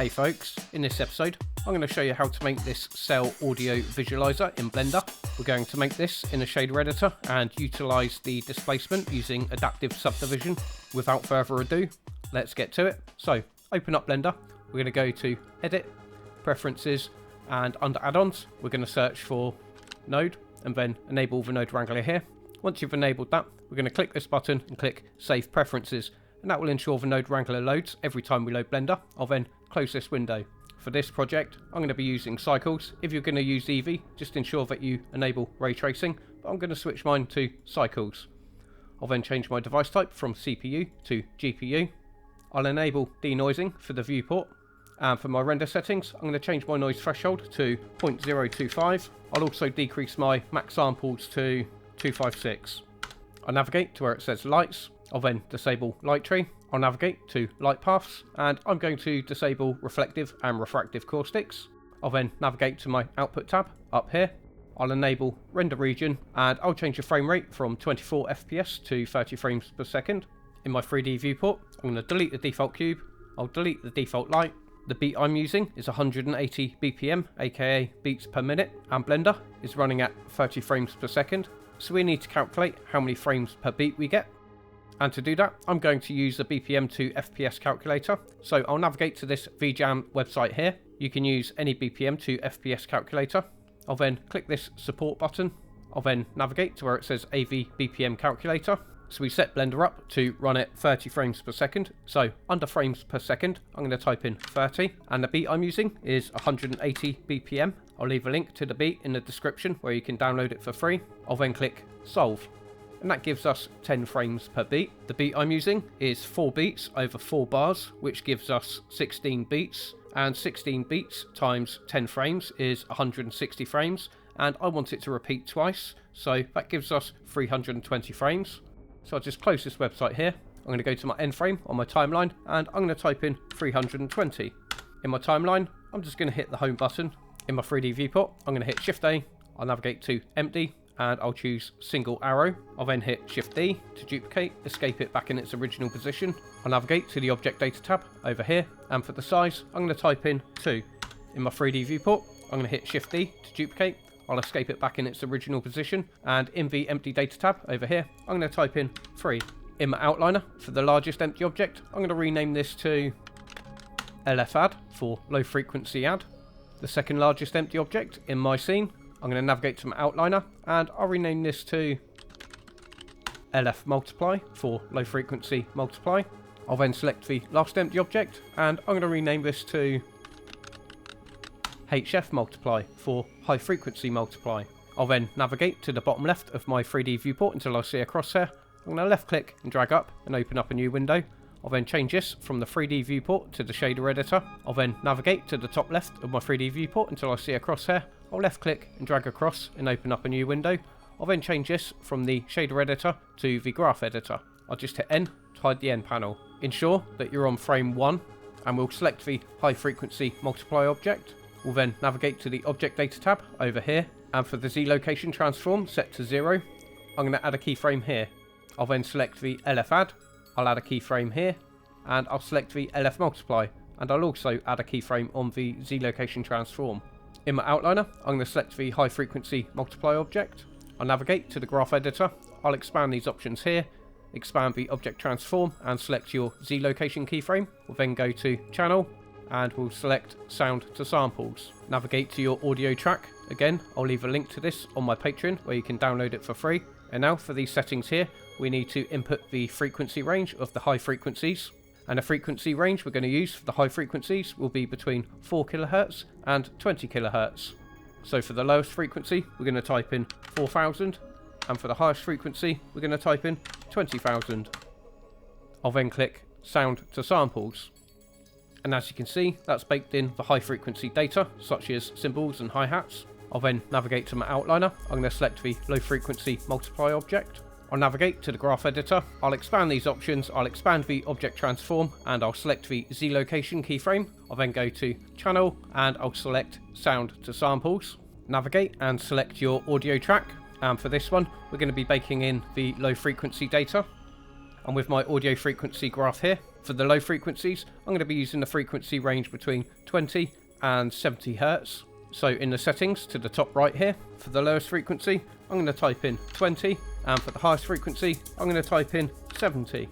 Hey folks, in this episode I'm going to show you how to make this cell audio visualizer in Blender. We're going to make this in a shader editor and utilise the displacement using adaptive subdivision. Without further ado, let's get to it. So open up Blender, we're going to go to Edit, Preferences, and under Add-ons we're going to search for Node and then enable the Node Wrangler here. Once you've enabled that, we're going to click this button and click Save Preferences, and that will ensure the Node Wrangler loads every time we load Blender. I'll then close this window. For this project, I'm going to be using cycles. If you're going to use Eevee, just ensure that you enable ray tracing, but I'm going to switch mine to cycles. I'll then change my device type from CPU to GPU. I'll enable denoising for the viewport, and for my render settings, I'm going to change my noise threshold to 0.025. I'll also decrease my max samples to 256. I'll navigate to where it says lights. I'll then disable light tree. I'll navigate to light paths, and I'm going to disable reflective and refractive caustics. I'll then navigate to my output tab up here. I'll enable render region, and I'll change the frame rate from 24 FPS to 30 frames per second. In my 3D viewport, I'm going to delete the default cube. I'll delete the default light. The beat I'm using is 180 BPM, aka beats per minute, and Blender is running at 30 frames per second. So we need to calculate how many frames per beat we get. And to do that, I'm going to use the BPM to FPS calculator. So I'll navigate to this VJam website here. You can use any BPM to FPS calculator. I'll then click this support button. I'll then navigate to where it says AV BPM calculator. So we set Blender up to run at 30 frames per second. So under frames per second, I'm going to type in 30. And the beat I'm using is 180 BPM. I'll leave a link to the beat in the description where you can download it for free. I'll then click solve. And that gives us 10 frames per beat. The beat I'm using is 4 beats over 4 bars, which gives us 16 beats. And 16 beats times 10 frames is 160 frames. And I want it to repeat twice, so that gives us 320 frames. So I'll just close this website here. I'm going to go to my end frame on my timeline, and I'm going to type in 320. In my timeline, I'm just going to hit the home button. In my 3D viewport, I'm going to hit Shift A. I'll navigate to empty, and I'll choose single arrow. I'll then hit Shift D to duplicate, escape it back in its original position. I'll navigate to the object data tab over here, and for the size, I'm going to type in 2. In my 3D viewport, I'm going to hit Shift D to duplicate. I'll escape it back in its original position, and in the empty data tab over here, I'm going to type in 3. In my outliner, for the largest empty object, I'm going to rename this to LF add for low frequency add. The second largest empty object in my scene, I'm going to navigate to my outliner, and I'll rename this to LF multiply for low frequency multiply. I'll then select the last empty object, and I'm going to rename this to HF multiply for high frequency multiply. I'll then navigate to the bottom left of my 3D viewport until I see a crosshair. I'm going to left click and drag up and open up a new window. I'll then change this from the 3D viewport to the shader editor. I'll then navigate to the top left of my 3D viewport until I see a crosshair. I'll left click and drag across and open up a new window. I'll then change this from the shader editor to the graph editor. I'll just hit N to hide the N panel. Ensure that you're on frame 1, and we'll select the high frequency multiply object. We'll then navigate to the object data tab over here, and for the Z location transform set to 0, I'm going to add a keyframe here. I'll then select the LF add, I'll add a keyframe here, and I'll select the LF multiply, and I'll also add a keyframe on the Z location transform. In my outliner, I'm going to select the high frequency multiply object. I'll navigate to the graph editor. I'll expand these options here, expand the object transform, and select your Z location keyframe. We'll then go to channel, and we'll select sound to samples. Navigate to your audio track. Again, I'll leave a link to this on my Patreon where you can download it for free. And now for these settings here, we need to input the frequency range of the high frequencies. And the frequency range we're going to use for the high frequencies will be between 4 kHz and 20 kHz. So for the lowest frequency, we're going to type in 4000, and for the highest frequency, we're going to type in 20,000. I'll then click sound to samples. And as you can see, that's baked in the high frequency data, such as cymbals and hi-hats. I'll then navigate to my outliner. I'm going to select the low frequency multiply object. I'll navigate to the graph editor. I'll expand these options. I'll expand the object transform, and I'll select the Z location keyframe. I'll then go to channel, and I'll select sound to samples. Navigate and select your audio track. And for this one, we're going to be baking in the low frequency data. And with my audio frequency graph here, For the low frequencies, I'm going to be using the frequency range between 20 and 70 Hz. So in the settings to the top right here, for the lowest frequency, I'm going to type in 20, and for the highest frequency, I'm going to type in 70.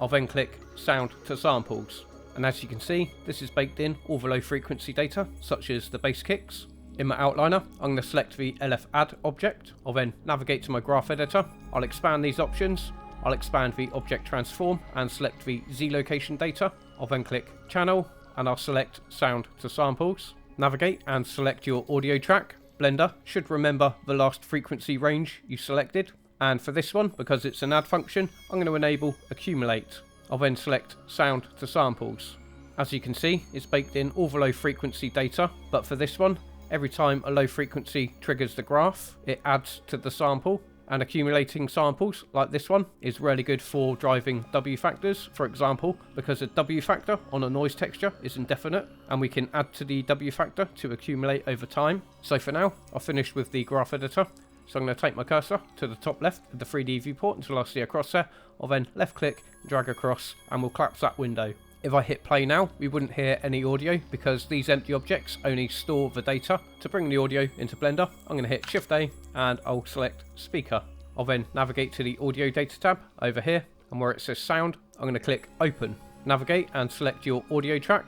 I'll then click Sound to Samples. And as you can see, this is baked in all the low frequency data, such as the bass kicks. In my outliner, I'm going to select the LF Add object. I'll then navigate to my graph editor. I'll expand these options. I'll expand the object transform and select the Z location data. I'll then click Channel and I'll select Sound to Samples. Navigate and select your audio track. Blender should remember the last frequency range you selected. And for this one, because it's an add function, I'm going to enable Accumulate. I'll then select Sound to Samples. As you can see, it's baked in all the low frequency data, but for this one, every time a low frequency triggers the graph, it adds to the sample. And accumulating samples like this one is really good for driving W factors, for example, because a W factor on a noise texture is indefinite and we can add to the W factor to accumulate over time. So for now, I'll finish with the graph editor. So I'm going to take my cursor to the top left of the 3D viewport until I see a crosshair. I'll then left click, drag across, and we'll collapse that window. If I hit play now, we wouldn't hear any audio because these empty objects only store the data. To bring the audio into Blender, I'm going to hit Shift A and I'll select Speaker. I'll then navigate to the Audio Data tab over here, and where it says Sound, I'm going to click Open. Navigate and select your audio track,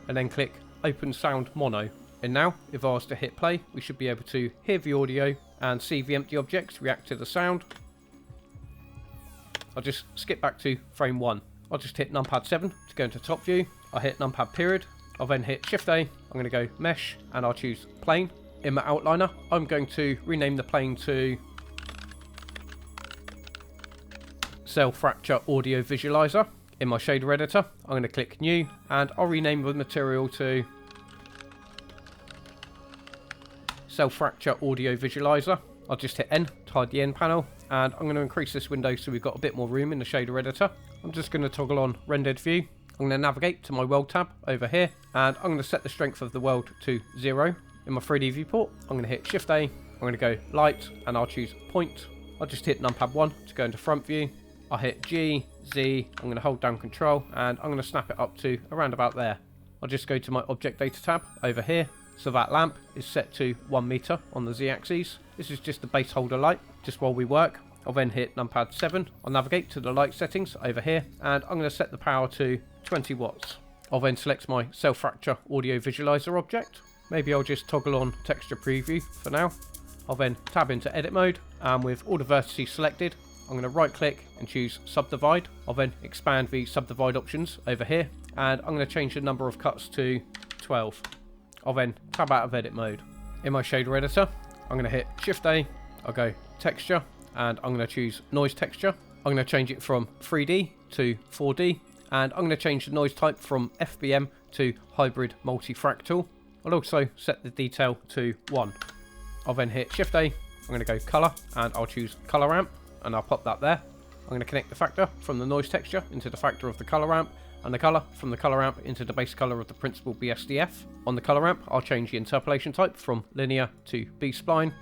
and then click Open Sound Mono. And now, if I was to hit play, we should be able to hear the audio and see the empty objects react to the sound. I'll just skip back to frame 1. I'll just hit numpad 7 to go into top view. I'll hit numpad period. I'll then hit Shift A. I'm going to go mesh and I'll choose plane. In my outliner, I'm going to rename the plane to Cell Fracture Audio Visualizer. In my shader editor, I'm going to click new and I'll rename the material to Cell Fracture Audio Visualizer. I'll just hit N to hide the N panel, and I'm going to increase this window so we've got a bit more room in the shader editor. I'm just going to toggle on rendered view. I'm going to navigate to my world tab over here, and I'm going to set the strength of the world to 0. In my 3D viewport, I'm going to hit Shift A. I'm going to go light, and I'll choose point. I'll just hit numpad 1 to go into front view. I'll hit G, Z. I'm going to hold down control, and I'm going to snap it up to around about there. I'll just go to my object data tab over here. So that lamp is set to 1 meter on the Z-axis. This is just the base holder light, just while we work. I'll then hit numpad 7. I'll navigate to the light settings over here, and I'm going to set the power to 20 watts. I'll then select my Cell Fracture Audio Visualizer object. Maybe I'll just toggle on Texture Preview for now. I'll then tab into Edit Mode, and with all the vertices selected, I'm going to right click and choose Subdivide. I'll then expand the Subdivide options over here, and I'm going to change the number of cuts to 12. I'll then tab out of Edit Mode. In my shader editor, I'm going to hit Shift A, I'll go Texture, and I'm going to choose Noise Texture. I'm going to change it from 3D to 4D, and I'm going to change the noise type from FBM to Hybrid Multifractal. I'll also set the detail to 1. I'll then hit Shift A, I'm going to go Color, and I'll choose Color Ramp, and I'll pop that there. I'm going to connect the factor from the noise texture into the factor of the color ramp, and the color from the color ramp into the base color of the principal BSDF. On the color ramp, I'll change the interpolation type from linear to B-spline.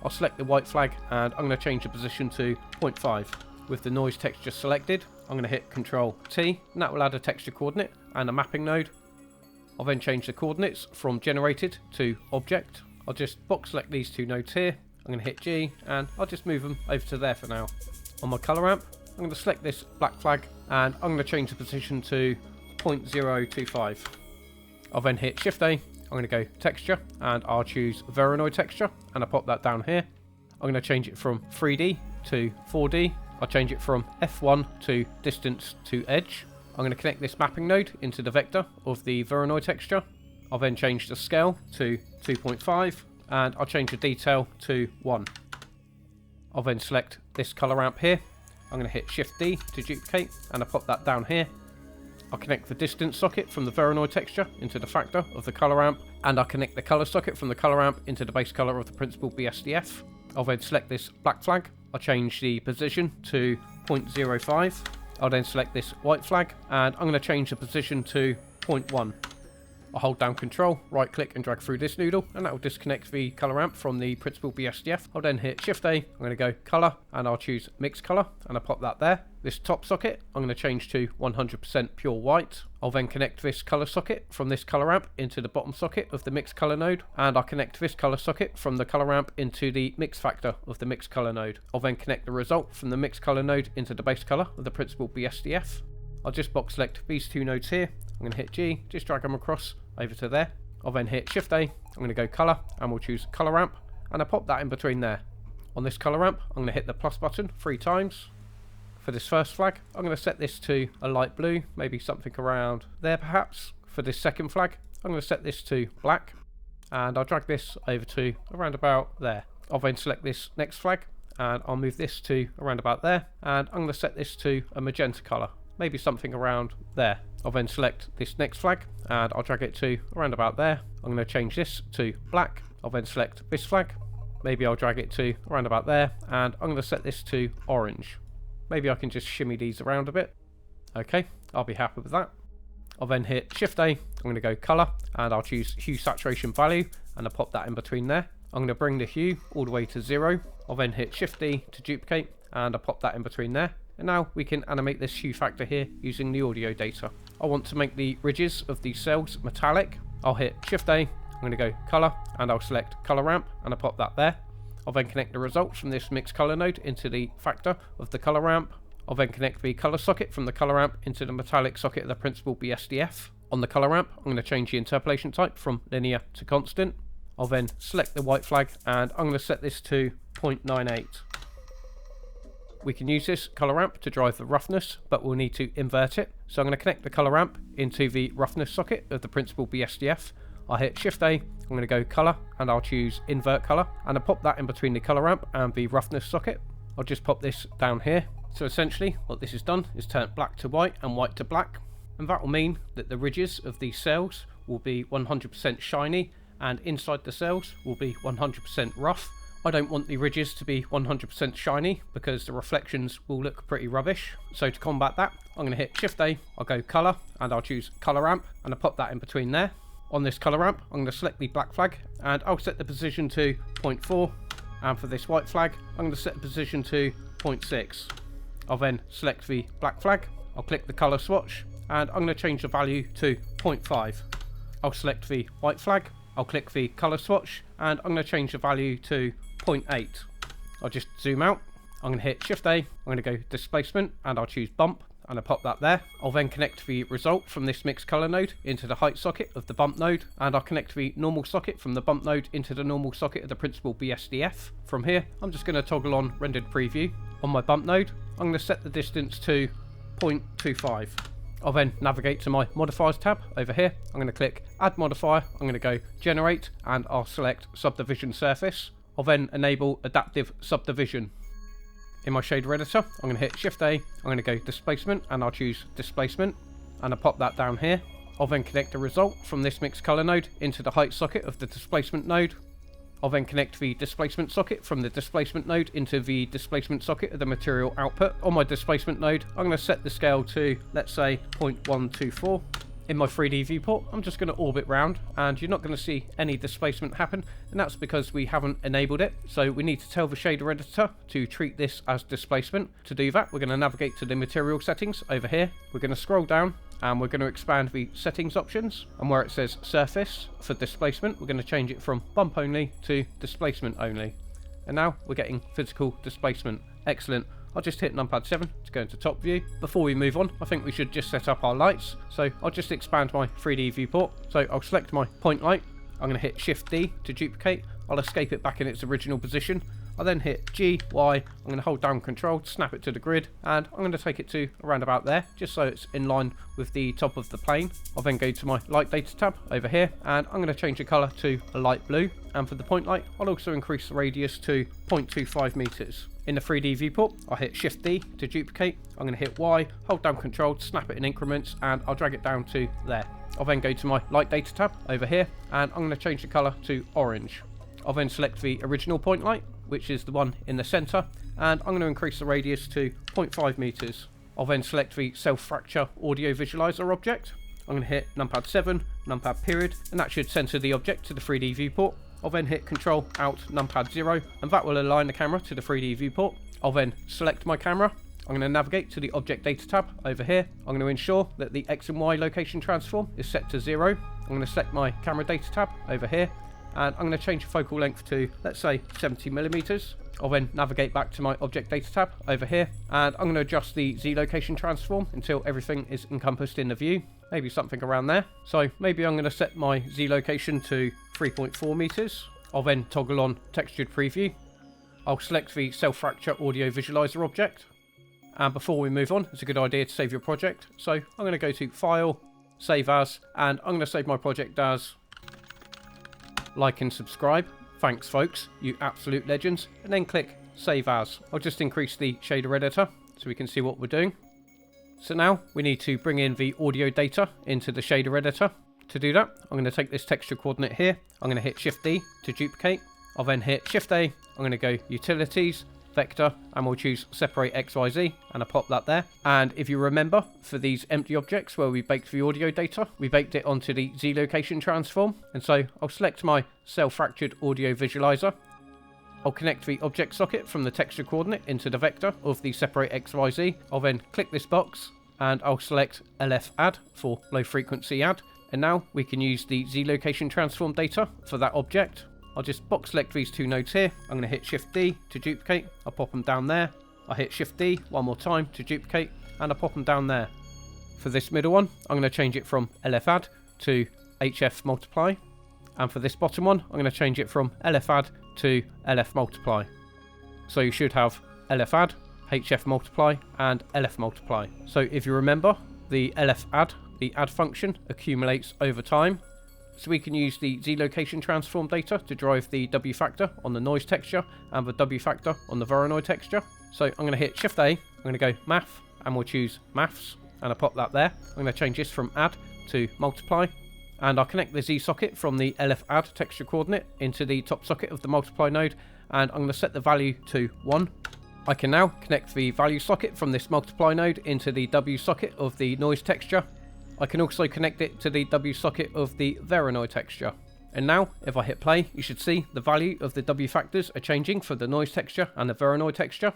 I'll select the white flag, and I'm going to change the position to 0.5. With the noise texture selected, I'm going to hit Ctrl T, and that will add a texture coordinate and a mapping node. I'll then change the coordinates from generated to object. I'll just box select these two nodes here. I'm going to hit G, and I'll just move them over to there for now. On my color ramp, I'm going to select this black flag, and I'm going to change the position to 0.025. I'll then hit Shift A, I'm going to go Texture, and I'll choose Veranoid Texture, and I'll pop that down here. I'm going to change it from 3D to 4D. I'll change it from F1 to Distance to Edge. I'm going to connect this mapping node into the vector of the Veranoid texture. I'll then change the scale to 2.5, and I'll change the detail to 1. I'll then select this color ramp here. I'm going to hit Shift D to duplicate, and I'll pop that down here. I'll connect the distance socket from the Veranoid texture into the factor of the color ramp, and I'll connect the color socket from the color ramp into the base color of the principal BSDF. I'll then select this black flag. I'll change the position to 0.05. I'll then select this white flag, and I'm going to change the position to 0.1. I'll hold down Control, right click and drag through this noodle, and that will disconnect the color ramp from the principal BSDF. I'll then hit Shift A, I'm going to go color, and I'll choose mix color, and I'll pop that there. This top socket, I'm going to change to 100% pure white. I'll then connect this color socket from this color ramp into the bottom socket of the mix color node, and I'll connect this color socket from the color ramp into the mix factor of the mix color node. I'll then connect the result from the mix color node into the base color of the principal BSDF. I'll just box select these two nodes here. I'm going to hit G, just drag them across over to there. I'll then hit Shift A, I'm going to go color, and we'll choose color ramp, and I'll pop that in between there. On this color ramp, I'm going to hit the plus button 3 times. For this first flag, I'm going to set this to a light blue, maybe something around there perhaps. For this second flag, I'm going to set this to black, and I'll drag this over to around about there. I'll then select this next flag, and I'll move this to around about there, and I'm going to set this to a magenta color, maybe something around there. I'll then select this next flag, and I'll drag it to around about there. I'm going to change this to black. I'll then select this flag, maybe I'll drag it to around about there, and I'm going to set this to orange. Maybe I can just shimmy these around a bit. Okay, I'll be happy with that. I'll then hit Shift A, I'm going to go color, and I'll choose hue saturation value, and I'll pop that in between there. I'm going to bring the hue all the way to 0. I'll then hit Shift D to duplicate, and I'll pop that in between there. And now we can animate this hue factor here using the audio data. I want to make the ridges of these cells metallic. I'll hit Shift A, I'm going to go color, and I'll select color ramp, and I'll pop that there. I'll then connect the results from this mix color node into the factor of the color ramp. I'll then connect the color socket from the color ramp into the metallic socket of the principal BSDF. On the color ramp, I'm going to change the interpolation type from linear to constant. I'll then select the white flag, and I'm going to set this to 0.98. We can use this color ramp to drive the roughness, but we'll need to invert it. So I'm going to connect the color ramp into the roughness socket of the principal BSDF. I'll hit Shift A, I'm going to go color, and I'll choose invert color, and I'll pop that in between the color ramp and the roughness socket. I'll just pop this down here. So essentially what this has done is turn black to white and white to black, and that will mean that the ridges of these cells will be 100% shiny, and inside the cells will be 100% rough. I don't want the ridges to be 100% shiny because the reflections will look pretty rubbish. So to combat that, I'm going to hit Shift A, I'll go color, and I'll choose color ramp, and I'll pop that in between there. On this color ramp, I'm going to select the black flag, and I'll set the position to 0.4. And for this white flag, I'm going to set the position to 0.6. I'll then select the black flag, I'll click the color swatch, and I'm going to change the value to 0.5. I'll select the white flag, I'll click the color swatch, and I'm going to change the value to 0.8. I'll just zoom out, I'm going to hit Shift A, I'm going to go displacement, and I'll choose bump, and I'll pop that there. I'll then connect the result from this mix color node into the height socket of the bump node, and I'll connect the normal socket from the bump node into the normal socket of the principal BSDF. From here, I'm just going to toggle on rendered preview. On my bump node, I'm going to set the distance to 0.25. I'll then navigate to my modifiers tab over here. I'm going to click add modifier, I'm going to go generate, and I'll select subdivision surface. I'll then enable adaptive subdivision. In my shader editor, I'm going to hit Shift A, I'm going to go displacement, and I'll choose displacement, and I'll pop that down here. I'll then connect the result from this mix color node into the height socket of the displacement node. I'll then connect the displacement socket from the displacement node into the displacement socket of the material output. On my displacement node, I'm going to set the scale to, let's say, 0.124. In my 3D viewport, I'm just going to orbit round, and you're not going to see any displacement happen, and that's because we haven't enabled it. So we need to tell the shader editor to treat this as displacement. To do that, we're going to navigate to the material settings over here. We're going to scroll down, and we're going to expand the settings options, and where it says surface for displacement, we're going to change it from bump only to displacement only. And now we're getting physical displacement. Excellent. I'll just hit numpad 7 to go into top view. Before we move on, I think we should just set up our lights. So I'll just expand my 3D viewport. So I'll select my point light. I'm going to hit Shift D to duplicate. I'll escape it back in its original position. I'll then hit G, Y, I'm going to hold down Control to snap it to the grid, and I'm going to take it to around about there, just so it's in line with the top of the plane. I'll then go to my light data tab over here, and I'm going to change the colour to a light blue, and for the point light, I'll also increase the radius to 0.25 meters. In the 3D viewport, I'll hit Shift D to duplicate, I'm going to hit Y, hold down Control to snap it in increments, and I'll drag it down to there. I'll then go to my light data tab over here, and I'm going to change the colour to orange. I'll then select the original point light, which is the one in the centre, and I'm going to increase the radius to 0.5 meters. I'll then select the self-fracture audio visualizer object. I'm going to hit numpad 7, numpad period, and that should center the object to the 3D viewport. I'll then hit Control Alt numpad 0, and that will align the camera to the 3D viewport. I'll then select my camera. I'm going to navigate to the Object Data tab over here. I'm going to ensure that the X and Y location transform is set to 0. I'm going to select my Camera Data tab over here, and I'm going to change the focal length to, let's say, 70mm. I'll then navigate back to my Object Data tab over here, and I'm going to adjust the Z location transform until everything is encompassed in the view. Maybe something around there. So maybe I'm going to set my Z location to 3.4 meters. I'll then toggle on Textured Preview. I'll select the Cell Fracture Audio Visualizer object. And before we move on, it's a good idea to save your project. So I'm going to go to File, Save As, and I'm going to save my project as Like and Subscribe. Thanks folks, you absolute legends. And then click Save As. I'll just increase the shader editor so we can see what we're doing. So now we need to bring in the audio data into the shader editor. To do that, I'm going to take this texture coordinate here. I'm going to hit Shift D to duplicate. I'll then hit Shift A. I'm going to go Utilities, Vector, and we'll choose Separate XYZ, and I'll pop that there. And if you remember, for these empty objects where we baked the audio data, we baked it onto the Z location transform. And so I'll select my Cell Fractured Audio Visualizer. I'll connect the object socket from the texture coordinate into the vector of the Separate XYZ. I'll then click this box and I'll select LF Add for low frequency add. And now we can use the Z location transform data for that object. I'll just box select these two nodes here. I'm going to hit Shift D to duplicate. I'll pop them down there. I'll hit Shift D one more time to duplicate, and I'll pop them down there. For this middle one, I'm going to change it from LF Add to HF Multiply. And for this bottom one, I'm going to change it from LF Add to LF Multiply. So you should have LF Add, HF Multiply, and LF Multiply. So if you remember, the LF Add, the add function, accumulates over time. So we can use the Z location transform data to drive the W factor on the noise texture and the W factor on the Voronoi texture. So I'm going to hit Shift A, I'm going to go Math, and we'll choose Maths, and I'll pop that there. I'm going to change this from Add to Multiply, and I'll connect the Z socket from the LF Add texture coordinate into the top socket of the Multiply node, and I'm going to set the value to 1. I can now connect the value socket from this Multiply node into the W socket of the noise texture. I can also connect it to the W socket of the Voronoi texture. And now, if I hit play, you should see the value of the W factors are changing for the noise texture and the Voronoi texture.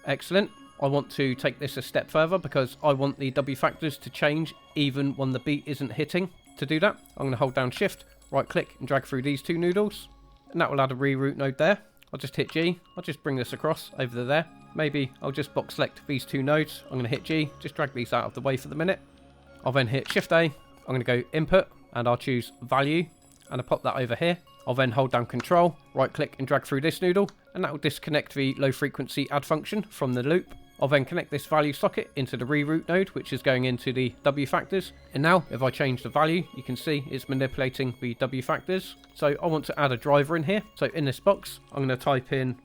Excellent. I want to take this a step further because I want the W factors to change even when the beat isn't hitting. To do that, I'm going to hold down Shift, right click and drag through these two noodles. And that will add a reroute node there. I'll just hit G. I'll just bring this across over to there. Maybe I'll just box select these two nodes. I'm going to hit G, just drag these out of the way for the minute. I'll then hit Shift A. I'm going to go Input, and I'll choose Value, and I'll pop that over here. I'll then hold down Control, right click and drag through this noodle, and that will disconnect the low frequency add function from the loop. I'll then connect this value socket into the reroute node, which is going into the W factors. And now, if I change the value, you can see it's manipulating the W factors. So I want to add a driver in here. So in this box, I'm going to type in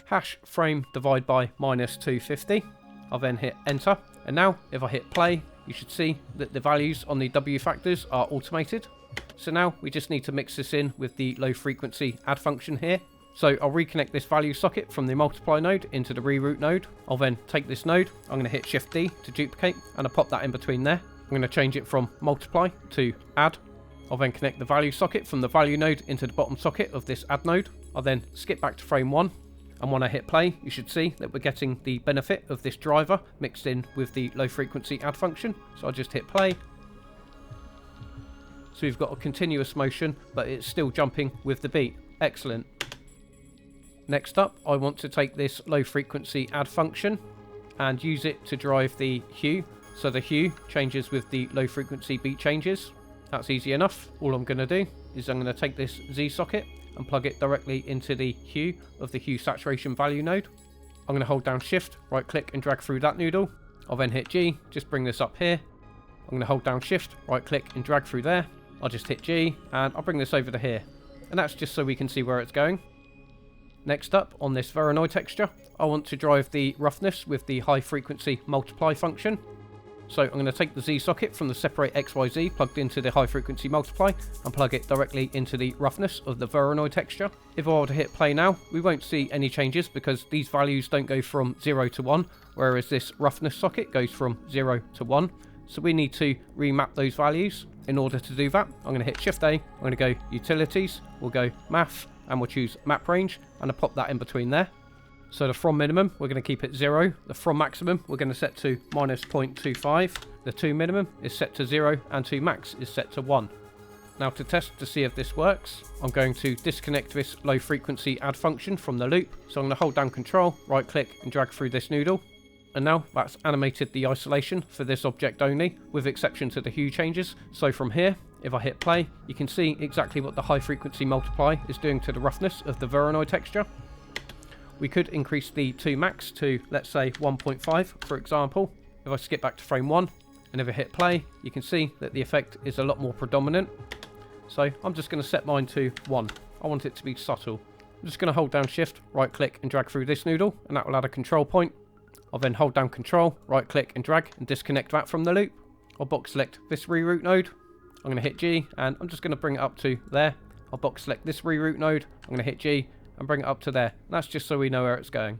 hash frame divide by -250. I'll then hit enter. And now, if I hit play, you should see that the values on the W factors are automated. So now we just need to mix this in with the low frequency add function here. So I'll reconnect this value socket from the multiply node into the reroute node. I'll then take this node, I'm going to hit Shift D to duplicate, and I'll pop that in between there. I'm going to change it from multiply to add. I'll then connect the value socket from the value node into the bottom socket of this add node. I'll then skip back to frame 1. And when I hit play, you should see that we're getting the benefit of this driver mixed in with the low frequency add function. So I'll just hit play. So we've got a continuous motion, but it's still jumping with the beat. Excellent. Next up, I want to take this low frequency add function and use it to drive the hue. So the hue changes with the low frequency beat changes. That's easy enough. All I'm going to do is I'm going to take this Z socket and plug it directly into the hue of the hue saturation value node. I'm going to hold down Shift, right click and drag through that noodle. I'll then hit G, just bring this up here. I'm going to hold down Shift, right click and drag through there. I'll just hit G and I'll bring this over to here. And that's just so we can see where it's going. Next up, on this Voronoi texture, I want to drive the roughness with the high frequency multiply function. So I'm going to take the Z socket from the separate XYZ plugged into the high frequency multiply and plug it directly into the roughness of the Voronoi texture. If I were to hit play now, we won't see any changes because these values don't go from 0 to 1, whereas this roughness socket goes from 0 to 1. So we need to remap those values. In order to do that, I'm going to hit Shift A, I'm going to go Utilities, we'll go Math, and we'll choose Map Range, and I'll pop that in between there. So the from minimum, we're going to keep it 0. The from maximum, we're going to set to minus 0.25. The to minimum is set to 0, and to max is set to 1. Now to test to see if this works, I'm going to disconnect this low frequency add function from the loop. So I'm going to hold down Control, right click and drag through this noodle. And now that's animated the isolation for this object only, with exception to the hue changes. So from here, if I hit play, you can see exactly what the high frequency multiply is doing to the roughness of the Voronoi texture. We could increase the to max to, let's say, 1.5, for example. If I skip back to frame 1, and if I hit play, you can see that the effect is a lot more predominant. So I'm just going to set mine to 1. I want it to be subtle. I'm just going to hold down Shift, right click and drag through this noodle, and that will add a control point. I'll then hold down Control, right click and drag and disconnect that from the loop. I'll box select this reroute node. I'm going to hit G, and I'm just going to bring it up to there. I'll box select this reroute node. I'm going to hit G and bring it up to there. That's just so we know where it's going.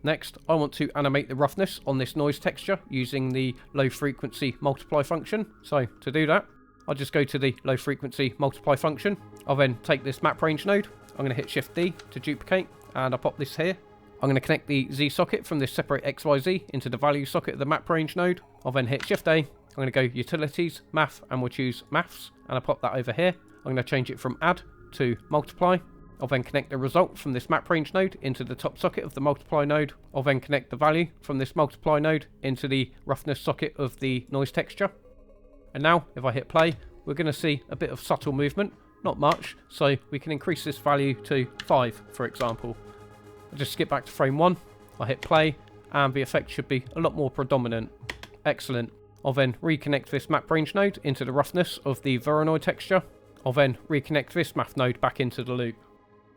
Next, I want to animate the roughness on this noise texture using the low frequency multiply function. So to do that, I'll just go to the low frequency multiply function. I'll then take this map range node. I'm going to hit Shift D to duplicate, and I'll pop this here. I'm going to connect the Z socket from this separate XYZ into the value socket of the map range node. I'll then hit Shift A. I'm going to go Utilities, Math, and we'll choose Maths, and I'll pop that over here. I'm going to change it from Add to Multiply. I'll then connect the result from this map range node into the top socket of the multiply node. I'll then connect the value from this multiply node into the roughness socket of the noise texture. And now, if I hit play, we're going to see a bit of subtle movement, not much, so we can increase this value to 5, for example. I'll just skip back to frame 1, I'll hit play, and the effect should be a lot more predominant. Excellent. I'll then reconnect this map range node into the roughness of the Voronoi texture. I'll then reconnect this math node back into the loop.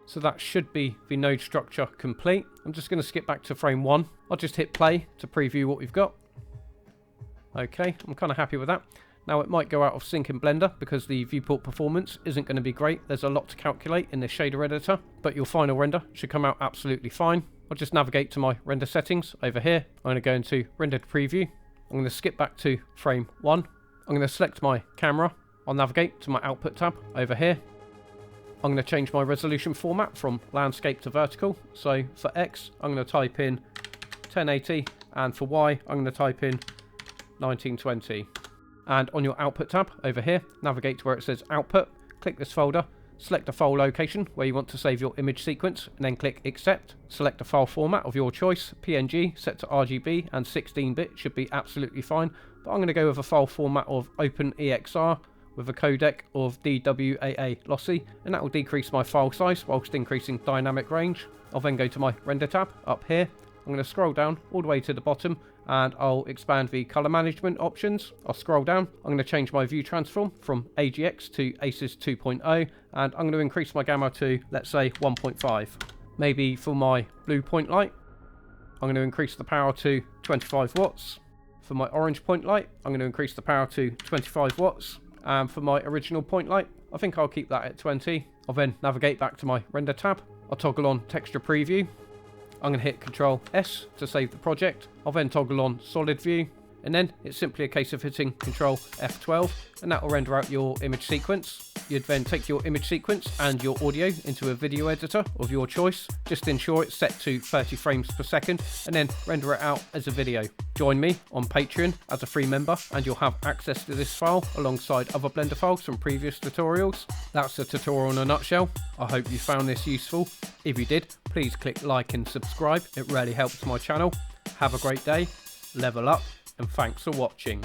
So that should be the node structure complete. I'm just going to skip back to frame 1. I'll just hit play to preview what we've got. Okay, I'm kind of happy with that. Now it might go out of sync in Blender because the viewport performance isn't going to be great. There's a lot to calculate in this shader editor, but your final render should come out absolutely fine. I'll just navigate to my render settings over here. I'm going to go into rendered preview. I'm going to skip back to frame 1. I'm going to select my camera. I'll navigate to my output tab over here. I'm going to change my resolution format from landscape to vertical. So for X, I'm going to type in 1080, and for Y, I'm going to type in 1920. And on your output tab over here, navigate to where it says output, click this folder, select a file location where you want to save your image sequence, and then click accept. Select a file format of your choice. PNG set to RGB and 16-bit should be absolutely fine, but I'm going to go with a file format of OpenEXR with a codec of DWAA lossy, and that will decrease my file size whilst increasing dynamic range. I'll then go to my render tab up here. I'm going to scroll down all the way to the bottom, and I'll expand the color management options. I'll scroll down. I'm going to change my view transform from AGX to ACES 2.0, and I'm going to increase my gamma to, let's say, 1.5. Maybe for my blue point light, I'm going to increase the power to 25 watts. For my orange point light, I'm going to increase the power to 25 watts. And for my original point light, I think I'll keep that at 20. I'll then navigate back to my render tab. I'll toggle on texture preview. I'm going to hit Ctrl S to save the project. I'll then toggle on solid view. And then it's simply a case of hitting Ctrl F12, and that will render out your image sequence. You'd then take your image sequence and your audio into a video editor of your choice. Just ensure it's set to 30 frames per second, and then render it out as a video. Join me on Patreon as a free member, and you'll have access to this file alongside other Blender files from previous tutorials. That's the tutorial in a nutshell. I hope you found this useful. If you did, please click like and subscribe. It really helps my channel. Have a great day, level up, and thanks for watching.